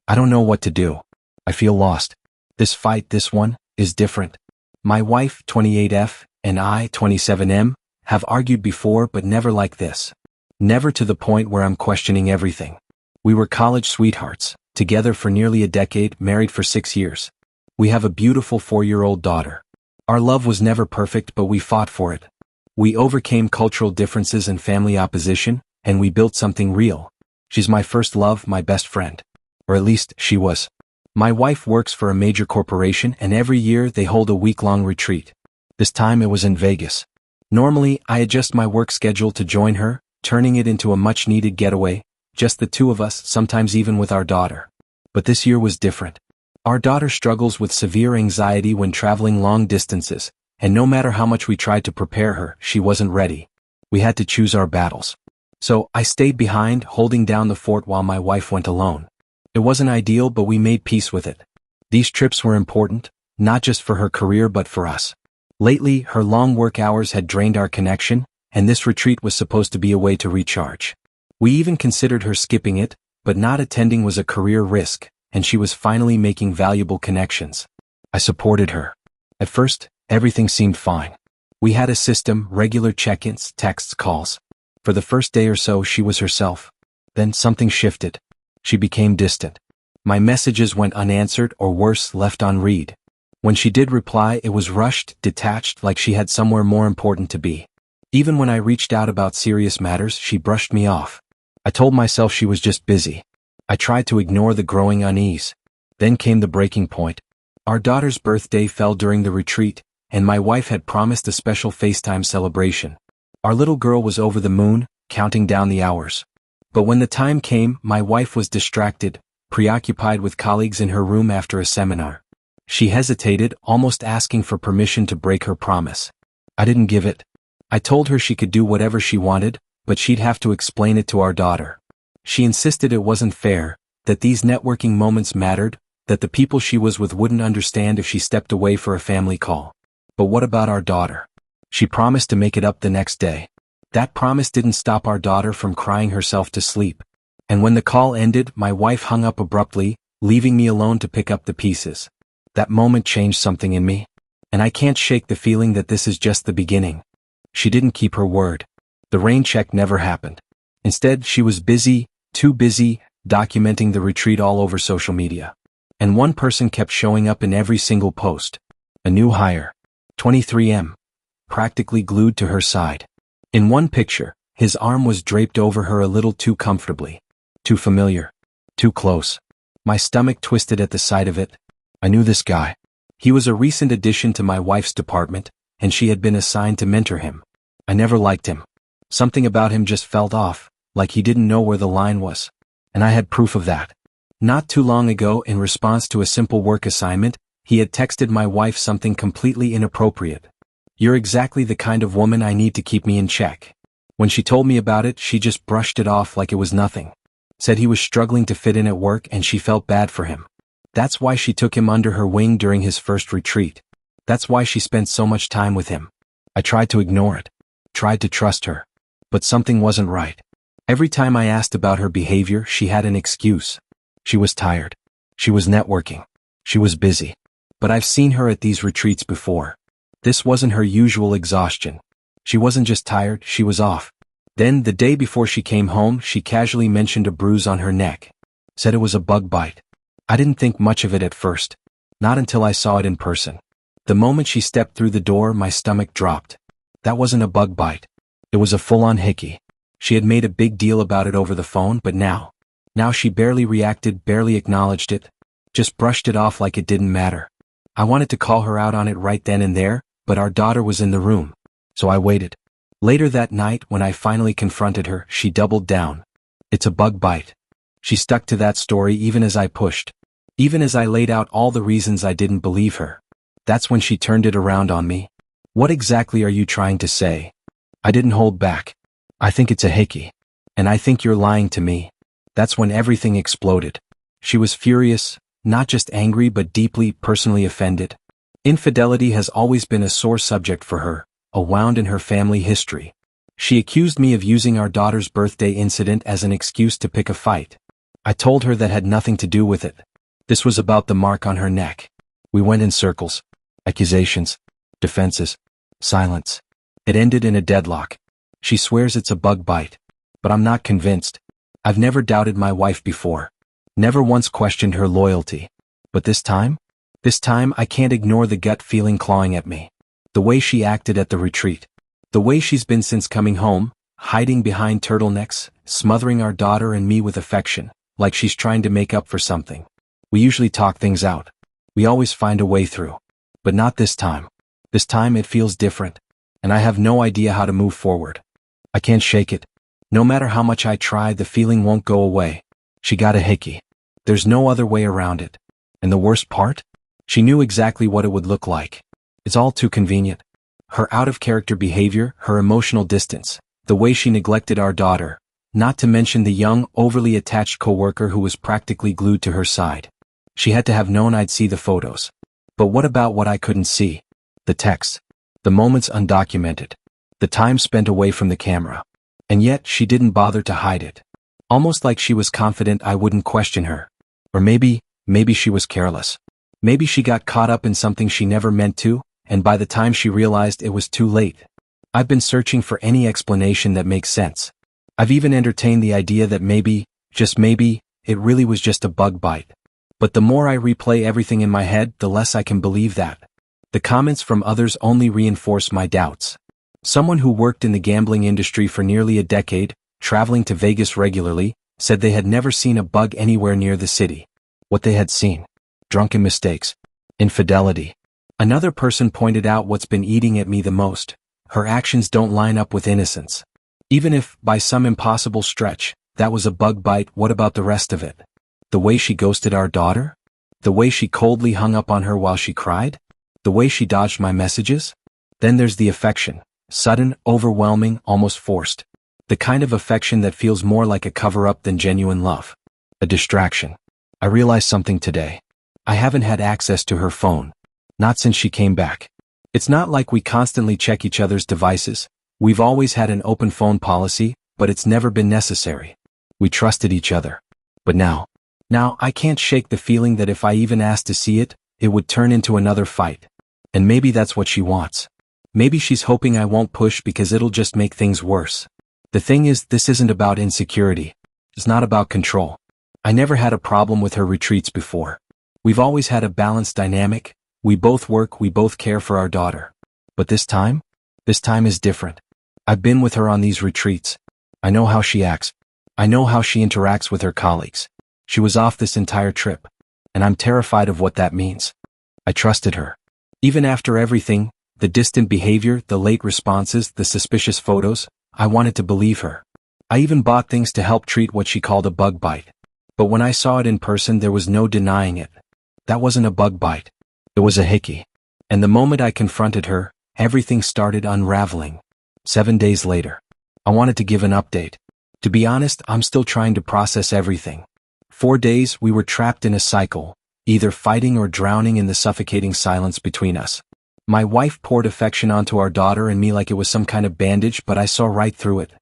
I don't know what to do. I feel lost. This one, is different. My wife, 28F, and I, 27M, have argued before but never like this. Never to the point where I'm questioning everything. We were college sweethearts, together for nearly a decade, married for 6 years. We have a beautiful 4-year-old daughter. Our love was never perfect, but we fought for it. We overcame cultural differences and family opposition, and we built something real. She's my first love, my best friend. Or at least, she was. My wife works for a major corporation, and every year they hold a week-long retreat. This time it was in Vegas. Normally, I adjust my work schedule to join her, turning it into a much-needed getaway, just the two of us, sometimes even with our daughter. But this year was different. Our daughter struggles with severe anxiety when traveling long distances, and no matter how much we tried to prepare her, she wasn't ready. We had to choose our battles. So, I stayed behind, holding down the fort while my wife went alone. It wasn't ideal, but we made peace with it. These trips were important, not just for her career but for us. Lately, her long work hours had drained our connection, and this retreat was supposed to be a way to recharge. We even considered her skipping it, but not attending was a career risk, and she was finally making valuable connections. I supported her. At first, everything seemed fine. We had a system, regular check-ins, texts, calls. For the first day or so, she was herself. Then something shifted. She became distant. My messages went unanswered or worse, left unread. When she did reply, it was rushed, detached, like she had somewhere more important to be. Even when I reached out about serious matters, she brushed me off. I told myself she was just busy. I tried to ignore the growing unease. Then came the breaking point. Our daughter's birthday fell during the retreat, and my wife had promised a special FaceTime celebration. Our little girl was over the moon, counting down the hours. But when the time came, my wife was distracted, preoccupied with colleagues in her room after a seminar. She hesitated, almost asking for permission to break her promise. I didn't give it. I told her she could do whatever she wanted, but she'd have to explain it to our daughter. She insisted it wasn't fair, that these networking moments mattered, that the people she was with wouldn't understand if she stepped away for a family call. But what about our daughter? She promised to make it up the next day. That promise didn't stop our daughter from crying herself to sleep. And when the call ended, my wife hung up abruptly, leaving me alone to pick up the pieces. That moment changed something in me. And I can't shake the feeling that this is just the beginning. She didn't keep her word. The rain check never happened. Instead, she was busy, too busy, documenting the retreat all over social media. And one person kept showing up in every single post. A new hire. 23M. Practically glued to her side. In one picture, his arm was draped over her a little too comfortably. Too familiar. Too close. My stomach twisted at the sight of it. I knew this guy. He was a recent addition to my wife's department, and she had been assigned to mentor him. I never liked him. Something about him just felt off, like he didn't know where the line was. And I had proof of that. Not too long ago, in response to a simple work assignment, he had texted my wife something completely inappropriate. "You're exactly the kind of woman I need to keep me in check." When she told me about it, she just brushed it off like it was nothing. Said he was struggling to fit in at work and she felt bad for him. That's why she took him under her wing during his first retreat. That's why she spent so much time with him. I tried to ignore it. Tried to trust her. But something wasn't right. Every time I asked about her behavior, she had an excuse. She was tired. She was networking. She was busy. But I've seen her at these retreats before. This wasn't her usual exhaustion. She wasn't just tired, she was off. Then, the day before she came home, she casually mentioned a bruise on her neck. Said it was a bug bite. I didn't think much of it at first. Not until I saw it in person. The moment she stepped through the door, my stomach dropped. That wasn't a bug bite. It was a full-on hickey. She had made a big deal about it over the phone, but now she barely reacted, barely acknowledged it. Just brushed it off like it didn't matter. I wanted to call her out on it right then and there, but our daughter was in the room. So I waited. Later that night, when I finally confronted her, she doubled down. It's a bug bite. She stuck to that story even as I pushed. Even as I laid out all the reasons I didn't believe her. That's when she turned it around on me. "What exactly are you trying to say?" I didn't hold back. "I think it's a hickey. And I think you're lying to me." That's when everything exploded. She was furious, not just angry but deeply, personally offended. Infidelity has always been a sore subject for her, a wound in her family history. She accused me of using our daughter's birthday incident as an excuse to pick a fight. I told her that had nothing to do with it. This was about the mark on her neck. We went in circles. Accusations. Defenses. Silence. It ended in a deadlock. She swears it's a bug bite. But I'm not convinced. I've never doubted my wife before. Never once questioned her loyalty. But this time? This time I can't ignore the gut feeling clawing at me. The way she acted at the retreat. The way she's been since coming home, hiding behind turtlenecks, smothering our daughter and me with affection, like she's trying to make up for something. We usually talk things out. We always find a way through. But not this time. This time it feels different. And I have no idea how to move forward. I can't shake it. No matter how much I try, the feeling won't go away. She got a hickey. There's no other way around it. And the worst part? She knew exactly what it would look like. It's all too convenient. Her out-of-character behavior, her emotional distance, the way she neglected our daughter, not to mention the young, overly attached coworker who was practically glued to her side. She had to have known I'd see the photos. But what about what I couldn't see? The texts. The moments undocumented. The time spent away from the camera. And yet she didn't bother to hide it. Almost like she was confident I wouldn't question her. Or maybe she was careless. Maybe she got caught up in something she never meant to, and by the time she realized it was too late. I've been searching for any explanation that makes sense. I've even entertained the idea that maybe, just maybe, it really was just a bug bite. But the more I replay everything in my head, the less I can believe that. The comments from others only reinforce my doubts. Someone who worked in the gambling industry for nearly a decade, traveling to Vegas regularly, said they had never seen a bug anywhere near the city. What they had seen: drunken mistakes, infidelity. Another person pointed out what's been eating at me the most: her actions don't line up with innocence. Even if, by some impossible stretch, that was a bug bite, what about the rest of it? The way she ghosted our daughter? The way she coldly hung up on her while she cried? The way she dodged my messages? Then there's the affection. Sudden, overwhelming, almost forced. The kind of affection that feels more like a cover-up than genuine love. A distraction. I realized something today. I haven't had access to her phone. Not since she came back. It's not like we constantly check each other's devices. We've always had an open phone policy, but it's never been necessary. We trusted each other. But now I can't shake the feeling that if I even asked to see it, it would turn into another fight. And maybe that's what she wants. Maybe she's hoping I won't push because it'll just make things worse. The thing is, this isn't about insecurity. It's not about control. I never had a problem with her retreats before. We've always had a balanced dynamic. We both work, we both care for our daughter. But this time is different. I've been with her on these retreats. I know how she acts. I know how she interacts with her colleagues. She was off this entire trip. And I'm terrified of what that means. I trusted her. Even after everything, the distant behavior, the late responses, the suspicious photos, I wanted to believe her. I even bought things to help treat what she called a bug bite. But when I saw it in person, there was no denying it. That wasn't a bug bite. It was a hickey. And the moment I confronted her, everything started unraveling. 7 days later. I wanted to give an update. To be honest, I'm still trying to process everything. 4 days, we were trapped in a cycle, either fighting or drowning in the suffocating silence between us. My wife poured affection onto our daughter and me like it was some kind of bandage, but I saw right through it.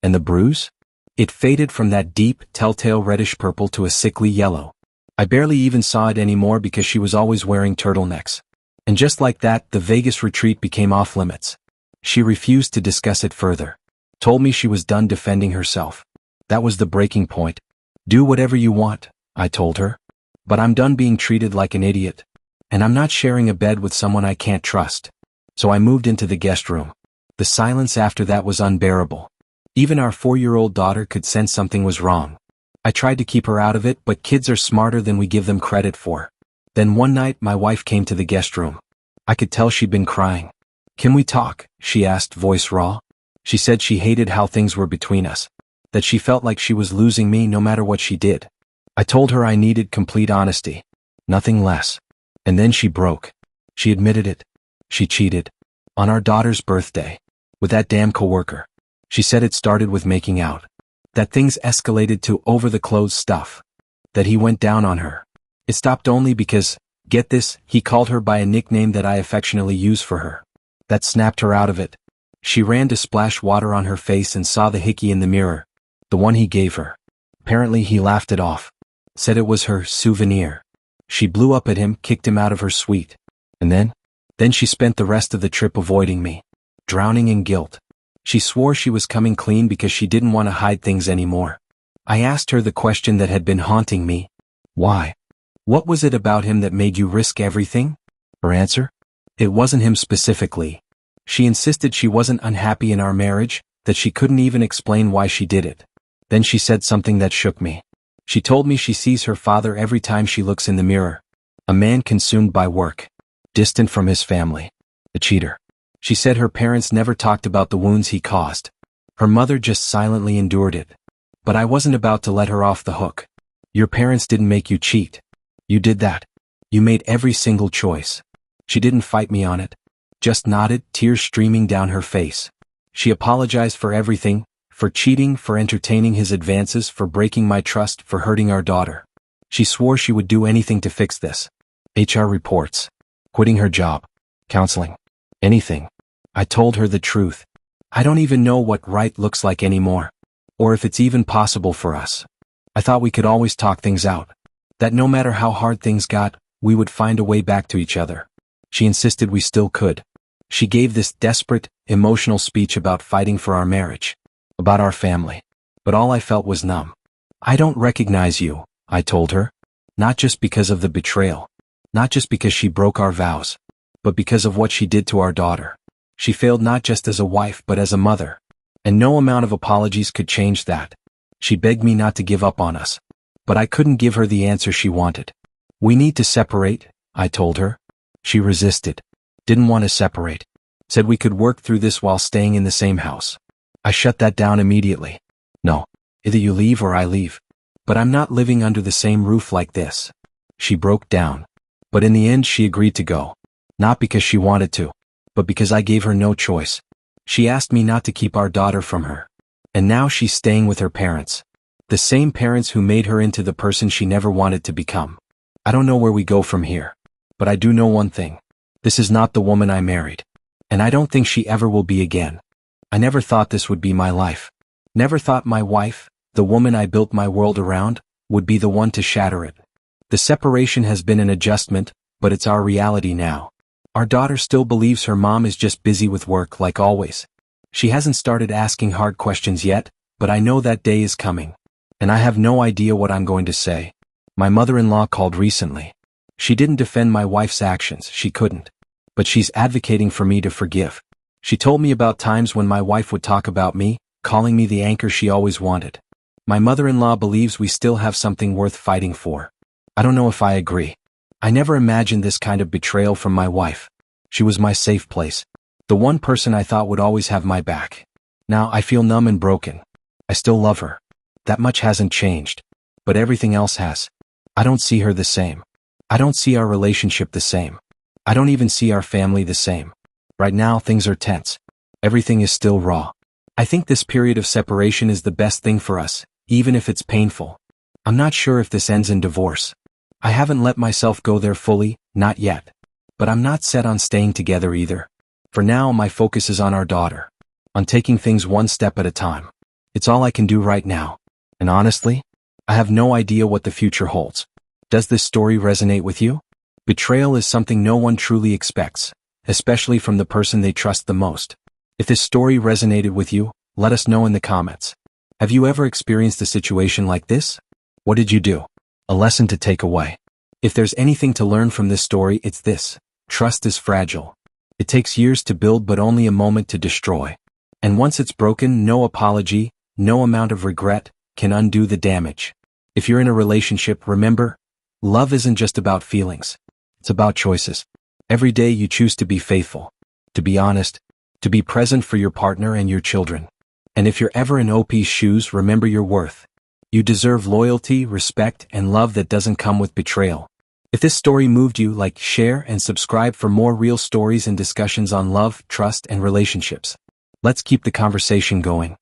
And the bruise? It faded from that deep, telltale reddish purple to a sickly yellow. I barely even saw it anymore because she was always wearing turtlenecks. And just like that, the Vegas retreat became off limits. She refused to discuss it further. Told me she was done defending herself. That was the breaking point. Do whatever you want, I told her. But I'm done being treated like an idiot. And I'm not sharing a bed with someone I can't trust. So I moved into the guest room. The silence after that was unbearable. Even our 4-year-old daughter could sense something was wrong. I tried to keep her out of it, but kids are smarter than we give them credit for. Then one night, my wife came to the guest room. I could tell she'd been crying. "Can we talk?" she asked, voice raw. She said she hated how things were between us. That she felt like she was losing me no matter what she did. I told her I needed complete honesty. Nothing less. And then she broke. She admitted it. She cheated. On our daughter's birthday. With that damn coworker. She said it started with making out. That things escalated to over-the-clothes stuff. That he went down on her. It stopped only because, get this, he called her by a nickname that I affectionately use for her. That snapped her out of it. She ran to splash water on her face and saw the hickey in the mirror. The one he gave her. Apparently he laughed it off. Said it was her souvenir. She blew up at him, kicked him out of her suite. And then she spent the rest of the trip avoiding me, drowning in guilt. She swore she was coming clean because she didn't want to hide things anymore. I asked her the question that had been haunting me. Why? What was it about him that made you risk everything? Her answer? It wasn't him specifically. She insisted she wasn't unhappy in our marriage, that she couldn't even explain why she did it. Then she said something that shook me. She told me she sees her father every time she looks in the mirror. A man consumed by work, distant from his family, a cheater. She said her parents never talked about the wounds he caused. Her mother just silently endured it. But I wasn't about to let her off the hook. Your parents didn't make you cheat. You did that. You made every single choice. She didn't fight me on it. Just nodded, tears streaming down her face. She apologized for everything, for cheating, for entertaining his advances, for breaking my trust, for hurting our daughter. She swore she would do anything to fix this. HR reports. Quitting her job. Counseling. Anything. I told her the truth. I don't even know what right looks like anymore. Or if it's even possible for us. I thought we could always talk things out. That no matter how hard things got, we would find a way back to each other. She insisted we still could. She gave this desperate, emotional speech about fighting for our marriage, about our family. But all I felt was numb. I don't recognize you, I told her. Not just because of the betrayal. Not just because she broke our vows. But because of what she did to our daughter. She failed not just as a wife but as a mother. And no amount of apologies could change that. She begged me not to give up on us. But I couldn't give her the answer she wanted. We need to separate, I told her. She resisted. Didn't want to separate. Said we could work through this while staying in the same house. I shut that down immediately. No. Either you leave or I leave. But I'm not living under the same roof like this. She broke down. But in the end she agreed to go. Not because she wanted to. But because I gave her no choice. She asked me not to keep our daughter from her. And now she's staying with her parents. The same parents who made her into the person she never wanted to become. I don't know where we go from here. But I do know one thing. This is not the woman I married. And I don't think she ever will be again. I never thought this would be my life. Never thought my wife, the woman I built my world around, would be the one to shatter it. The separation has been an adjustment, but it's our reality now. Our daughter still believes her mom is just busy with work like always. She hasn't started asking hard questions yet, but I know that day is coming. And I have no idea what I'm going to say. My mother-in-law called recently. She didn't defend my wife's actions, she couldn't. But she's advocating for me to forgive. She told me about times when my wife would talk about me, calling me the anchor she always wanted. My mother-in-law believes we still have something worth fighting for. I don't know if I agree. I never imagined this kind of betrayal from my wife. She was my safe place. The one person I thought would always have my back. Now I feel numb and broken. I still love her. That much hasn't changed. But everything else has. I don't see her the same. I don't see our relationship the same. I don't even see our family the same. Right now things are tense. Everything is still raw. I think this period of separation is the best thing for us, even if it's painful. I'm not sure if this ends in divorce. I haven't let myself go there fully, not yet. But I'm not set on staying together either. For now my focus is on our daughter. On taking things one step at a time. It's all I can do right now. And honestly, I have no idea what the future holds. Does this story resonate with you? Betrayal is something no one truly expects, especially from the person they trust the most. If this story resonated with you, let us know in the comments. Have you ever experienced a situation like this? What did you do? A lesson to take away. If there's anything to learn from this story, it's this. Trust is fragile. It takes years to build but only a moment to destroy. And once it's broken, no apology, no amount of regret, can undo the damage. If you're in a relationship, remember, love isn't just about feelings. It's about choices. Every day you choose to be faithful, to be honest, to be present for your partner and your children. And if you're ever in OP's shoes, remember your worth. You deserve loyalty, respect, and love that doesn't come with betrayal. If this story moved you, like, share, and subscribe for more real stories and discussions on love, trust, and relationships. Let's keep the conversation going.